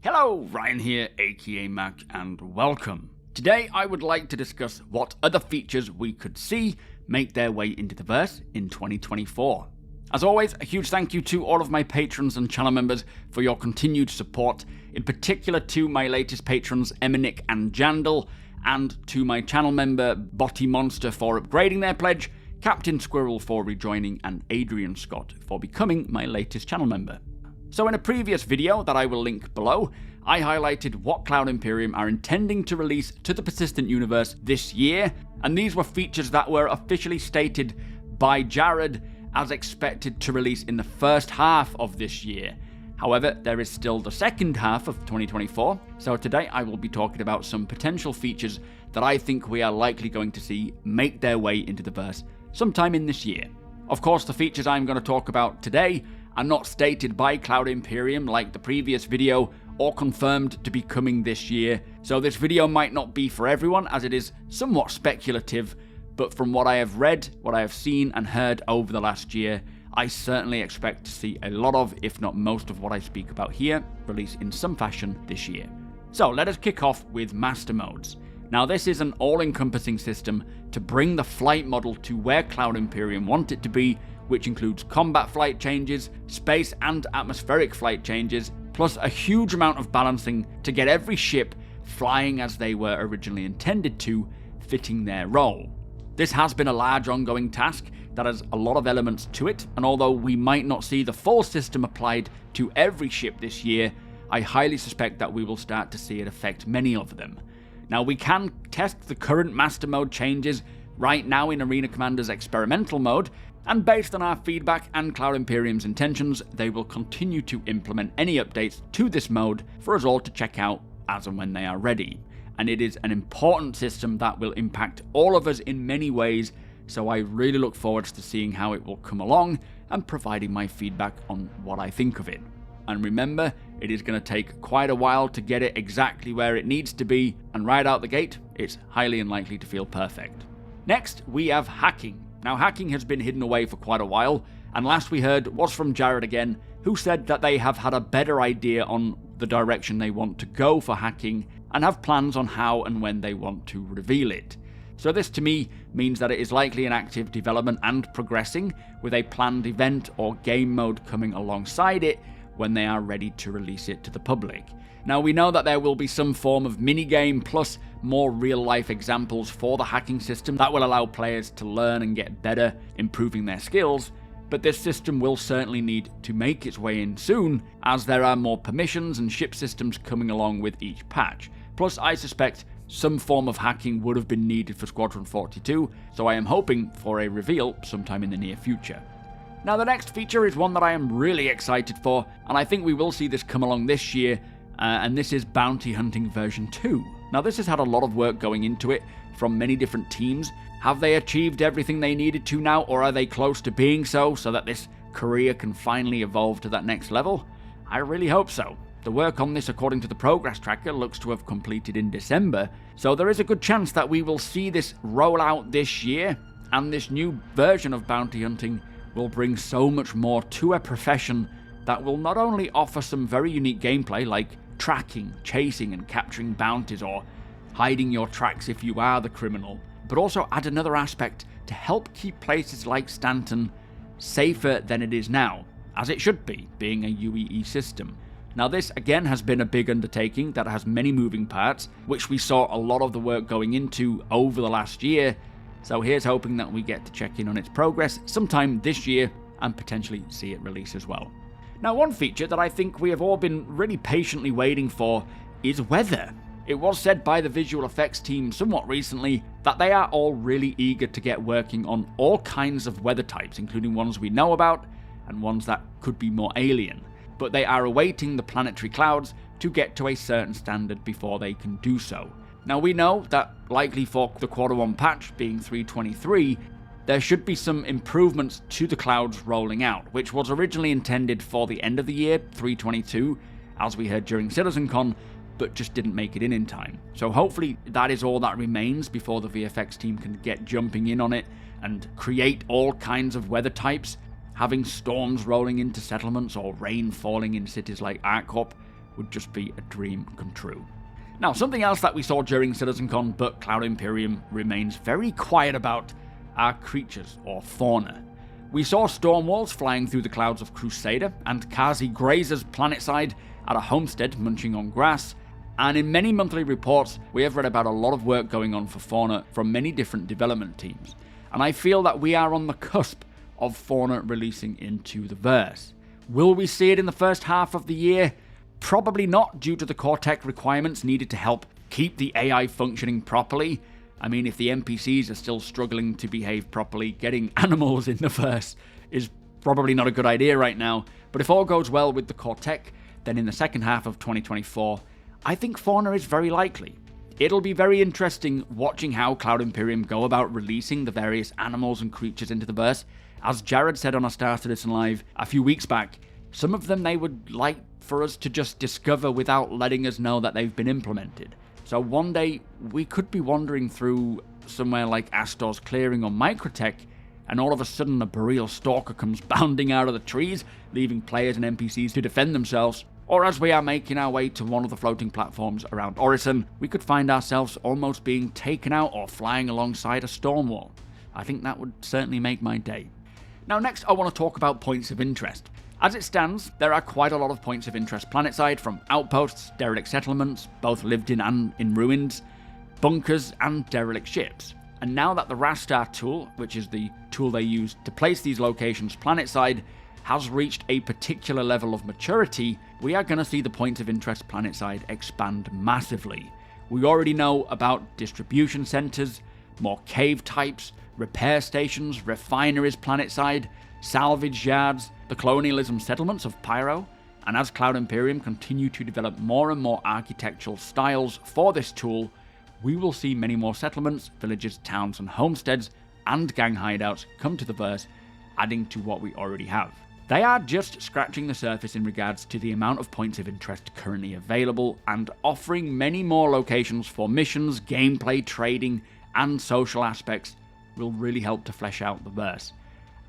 Hello, Ryan here, aka Mac, and welcome. Today I would like to discuss what other features we could see make their way into the verse in 2024. As always, a huge thank you to all of my patrons and channel members for your continued support, in particular to my latest patrons Eminik and Jandal, and to my channel member Botty Monster for upgrading their pledge, Captain Squirrel for rejoining, and Adrian Scott for becoming my latest channel member. So in a previous video that I will link below, I highlighted what Cloud Imperium are intending to release to the persistent universe this year, and these were features that were officially stated by Jared as expected to release in the first half of this year. However, there is still the second half of 2024, so today I will be talking about some potential features that I think we are likely going to see make their way into the verse sometime in this year. Of course, the features I'm going to talk about today are not stated by Cloud Imperium like the previous video or confirmed to be coming this year, so this video might not be for everyone as it is somewhat speculative, but from what I have read, what I have seen and heard over the last year, I certainly expect to see a lot of, if not most of what I speak about here, release in some fashion this year. So let us kick off with Master Modes. Now this is an all-encompassing system to bring the flight model to where Cloud Imperium want it to be, which includes combat flight changes, space and atmospheric flight changes, plus a huge amount of balancing to get every ship flying as they were originally intended to, fitting their role. This has been a large ongoing task that has a lot of elements to it, and although we might not see the full system applied to every ship this year, I highly suspect that we will start to see it affect many of them. Now we can test the current Master Mode changes right now in Arena Commander's experimental mode, and based on our feedback and Cloud Imperium's intentions, they will continue to implement any updates to this mode for us all to check out as and when they are ready. And it is an important system that will impact all of us in many ways, so I really look forward to seeing how it will come along and providing my feedback on what I think of it. And remember, it is going to take quite a while to get it exactly where it needs to be, and right out the gate, it's highly unlikely to feel perfect. Next, we have hacking. Now, hacking has been hidden away for quite a while, and last we heard was from Jared again, who said that they have had a better idea on the direction they want to go for hacking, and have plans on how and when they want to reveal it. So this to me means that it is likely in active development and progressing, with a planned event or game mode coming alongside it when they are ready to release it to the public. Now we know that there will be some form of minigame plus more real-life examples for the hacking system that will allow players to learn and get better, improving their skills, but this system will certainly need to make its way in soon, as there are more permissions and ship systems coming along with each patch. Plus, I suspect some form of hacking would have been needed for Squadron 42, so I am hoping for a reveal sometime in the near future. Now the next feature is one that I am really excited for, and I think we will see this come along this year, and this is Bounty Hunting version 2. Now this has had a lot of work going into it from many different teams. Have they achieved everything they needed to now, or are they close to being so that this career can finally evolve to that next level? I really hope so. The work on this, according to the progress tracker, looks to have completed in December, so there is a good chance that we will see this roll out this year, and this new version of bounty hunting will bring so much more to a profession that will not only offer some very unique gameplay like tracking, chasing and capturing bounties, or hiding your tracks if you are the criminal, but also add another aspect to help keep places like Stanton safer than it is now, as it should be, being a UEE system. Now this again has been a big undertaking that has many moving parts, which we saw a lot of the work going into over the last year, so here's hoping that we get to check in on its progress sometime this year and potentially see it release as well. Now one feature that I think we have all been really patiently waiting for is weather. It was said by the visual effects team somewhat recently that they are all really eager to get working on all kinds of weather types, including ones we know about and ones that could be more alien. But they are awaiting the planetary clouds to get to a certain standard before they can do so. Now we know that likely for the Q1 patch being 3.23, there should be some improvements to the clouds rolling out, which was originally intended for the end of the year, 3.22, as we heard during CitizenCon, but just didn't make it in time. So hopefully that is all that remains before the VFX team can get jumping in on it and create all kinds of weather types, having storms rolling into settlements or rain falling in cities like Arcorp, would just be a dream come true. Now, something else that we saw during CitizenCon but Cloud Imperium remains very quiet about are creatures, or fauna. We saw Stormwalls flying through the clouds of Crusader, and Kazi grazers planetside at a homestead munching on grass, and in many monthly reports we have read about a lot of work going on for Fauna from many different development teams, and I feel that we are on the cusp of Fauna releasing into the verse. Will we see it in the first half of the year? Probably not, due to the core tech requirements needed to help keep the AI functioning properly. I mean, if the NPCs are still struggling to behave properly, getting animals in the verse is probably not a good idea right now. But if all goes well with the core tech, then in the second half of 2024, I think Fauna is very likely. It'll be very interesting watching how Cloud Imperium go about releasing the various animals and creatures into the verse. As Jared said on a Star Citizen Live a few weeks back, some of them they would like for us to just discover without letting us know that they've been implemented. So one day, we could be wandering through somewhere like Astor's clearing or Microtech, and all of a sudden a boreal stalker comes bounding out of the trees, leaving players and NPCs to defend themselves. Or as we are making our way to one of the floating platforms around Orison, we could find ourselves almost being taken out or flying alongside a stormwall. I think that would certainly make my day. Now next I want to talk about points of interest. As it stands, there are quite a lot of points of interest planetside, from outposts, derelict settlements, both lived in and in ruins, bunkers, and derelict ships. And now that the Rastar tool, which is the tool they use to place these locations planetside, has reached a particular level of maturity, we are going to see the points of interest planetside expand massively. We already know about distribution centers, more cave types, repair stations, refineries planetside, salvage yards, the colonialism settlements of Pyro, and as Cloud Imperium continue to develop more and more architectural styles for this tool, we will see many more settlements, villages, towns, and homesteads, and gang hideouts come to the verse, adding to what we already have. They are just scratching the surface in regards to the amount of points of interest currently available, and offering many more locations for missions, gameplay, trading, and social aspects will really help to flesh out the verse.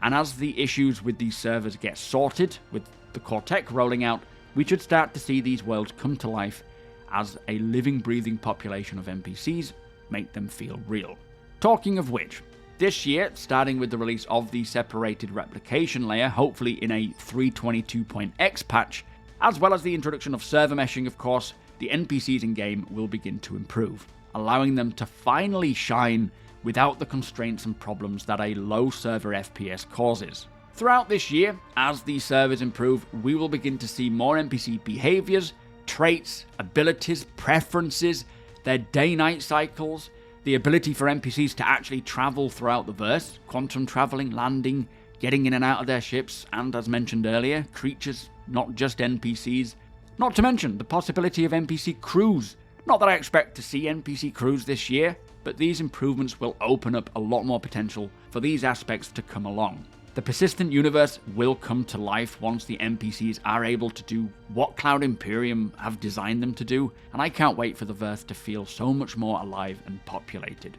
And as the issues with these servers get sorted, with the core tech rolling out, we should start to see these worlds come to life as a living, breathing population of NPCs, make them feel real. Talking of which, this year, starting with the release of the separated replication layer, hopefully in a 322.x patch, as well as the introduction of server meshing, of course, the NPCs in-game will begin to improve, allowing them to finally shine without the constraints and problems that a low server FPS causes. Throughout this year, as these servers improve, we will begin to see more NPC behaviors, traits, abilities, preferences, their day-night cycles, the ability for NPCs to actually travel throughout the verse, quantum traveling, landing, getting in and out of their ships, and as mentioned earlier, creatures, not just NPCs. Not to mention the possibility of NPC crews. Not that I expect to see NPC crews this year, but these improvements will open up a lot more potential for these aspects to come along. The persistent universe will come to life once the NPCs are able to do what Cloud Imperium have designed them to do, and I can't wait for the verse to feel so much more alive and populated.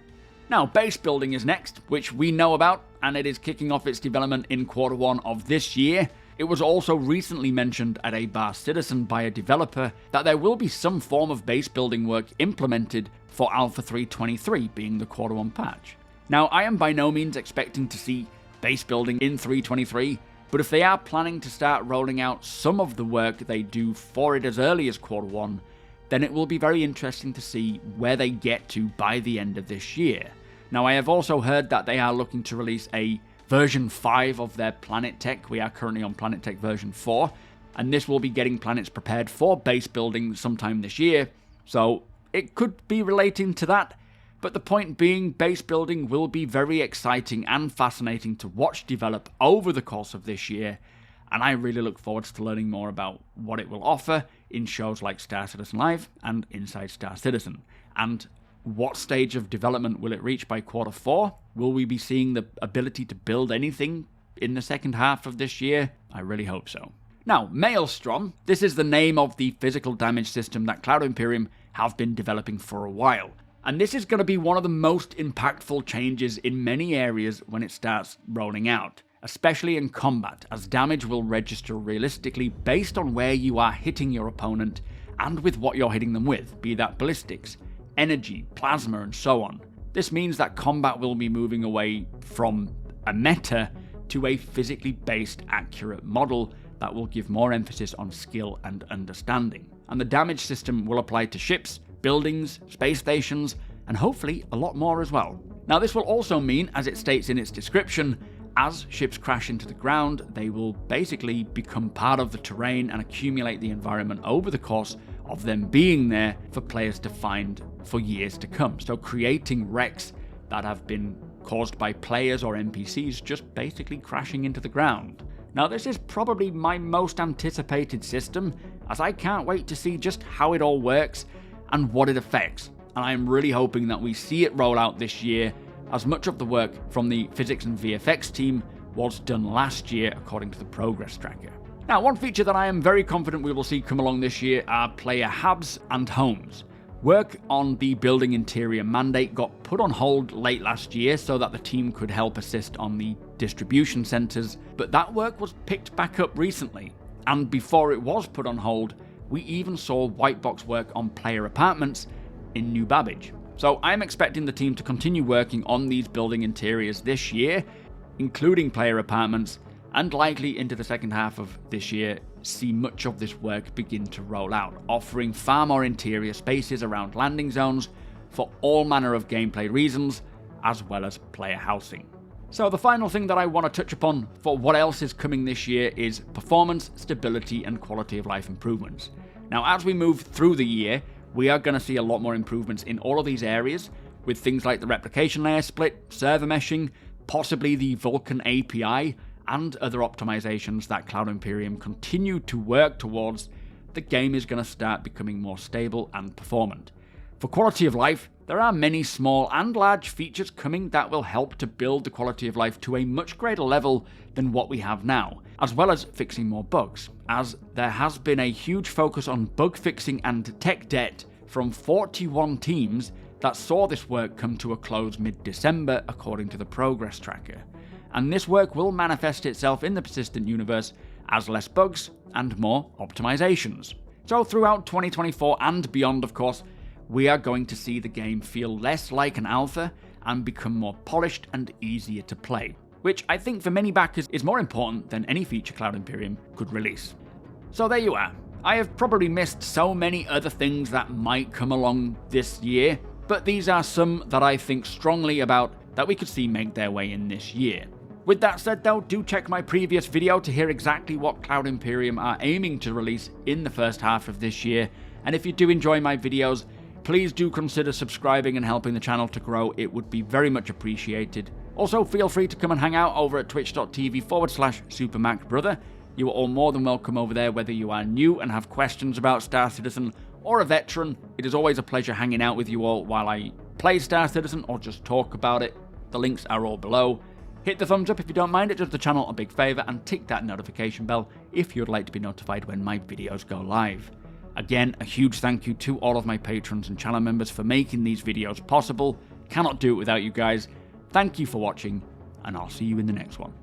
Now, base building is next, which we know about, and it is kicking off its development in Q1 of this year. It was also recently mentioned at a Bar Citizen by a developer that there will be some form of base building work implemented for Alpha 3.23, being the Q1 patch. Now, I am by no means expecting to see base building in 3.23, but if they are planning to start rolling out some of the work they do for it as early as Q1, then it will be very interesting to see where they get to by the end of this year. Now, I have also heard that they are looking to release a version 5 of their planet tech. We are currently on planet tech version 4, and this will be getting planets prepared for base building sometime this year, so it could be relating to that. But the point being, base building will be very exciting and fascinating to watch develop over the course of this year, and I really look forward to learning more about what it will offer in shows like Star Citizen Live and Inside Star Citizen. And what stage of development will it reach by Q4? Will we be seeing the ability to build anything in the second half of this year? I really hope so. Now, Maelstrom, this is the name of the physical damage system that Cloud Imperium have been developing for a while. And this is going to be one of the most impactful changes in many areas when it starts rolling out, especially in combat, as damage will register realistically based on where you are hitting your opponent, and with what you're hitting them with, be that ballistics, energy, plasma, and so on. This means that combat will be moving away from a meta to a physically based accurate model that will give more emphasis on skill and understanding. And the damage system will apply to ships, buildings, space stations, and hopefully a lot more as well. Now this will also mean, as it states in its description, as ships crash into the ground, they will basically become part of the terrain and accumulate the environment over the course of them being there for players to find for years to come. So creating wrecks that have been caused by players or NPCs just basically crashing into the ground. Now this is probably my most anticipated system, as I can't wait to see just how it all works and what it affects. And I'm really hoping that we see it roll out this year, as much of the work from the physics and VFX team was done last year according to the progress tracker. Now, one feature that I am very confident we will see come along this year are player hubs and homes. Work on the building interior mandate got put on hold late last year so that the team could help assist on the distribution centres, but that work was picked back up recently. And before it was put on hold, we even saw white box work on player apartments in New Babbage. So I'm expecting the team to continue working on these building interiors this year, including player apartments, and likely into the second half of this year see much of this work begin to roll out, offering far more interior spaces around landing zones for all manner of gameplay reasons, as well as player housing. So the final thing that I want to touch upon for what else is coming this year is performance, stability, and quality of life improvements. Now as we move through the year, we are going to see a lot more improvements in all of these areas, with things like the replication layer split, server meshing, possibly the Vulkan API, and other optimizations that Cloud Imperium continue to work towards. The game is going to start becoming more stable and performant. For quality of life, there are many small and large features coming that will help to build the quality of life to a much greater level than what we have now, as well as fixing more bugs, as there has been a huge focus on bug fixing and tech debt from 41 teams that saw this work come to a close mid-December according to the progress tracker. And this work will manifest itself in the persistent universe as less bugs and more optimizations. So throughout 2024 and beyond, of course, we are going to see the game feel less like an alpha and become more polished and easier to play, which I think for many backers is more important than any feature Cloud Imperium could release. So there you are. I have probably missed so many other things that might come along this year, but these are some that I think strongly about that we could see make their way in this year. With that said though, do check my previous video to hear exactly what Cloud Imperium are aiming to release in the first half of this year, and if you do enjoy my videos, please do consider subscribing and helping the channel to grow. It would be very much appreciated. Also, feel free to come and hang out over at twitch.tv/SuperMacBrother. You are all more than welcome over there, whether you are new and have questions about Star Citizen or a veteran. It is always a pleasure hanging out with you all while I play Star Citizen or just talk about it. The links are all below. Hit the thumbs up if you don't mind, it does the channel a big favour, and tick that notification bell if you would like to be notified when my videos go live. Again, a huge thank you to all of my patrons and channel members for making these videos possible. Cannot do it without you guys. Thank you for watching, and I'll see you in the next one.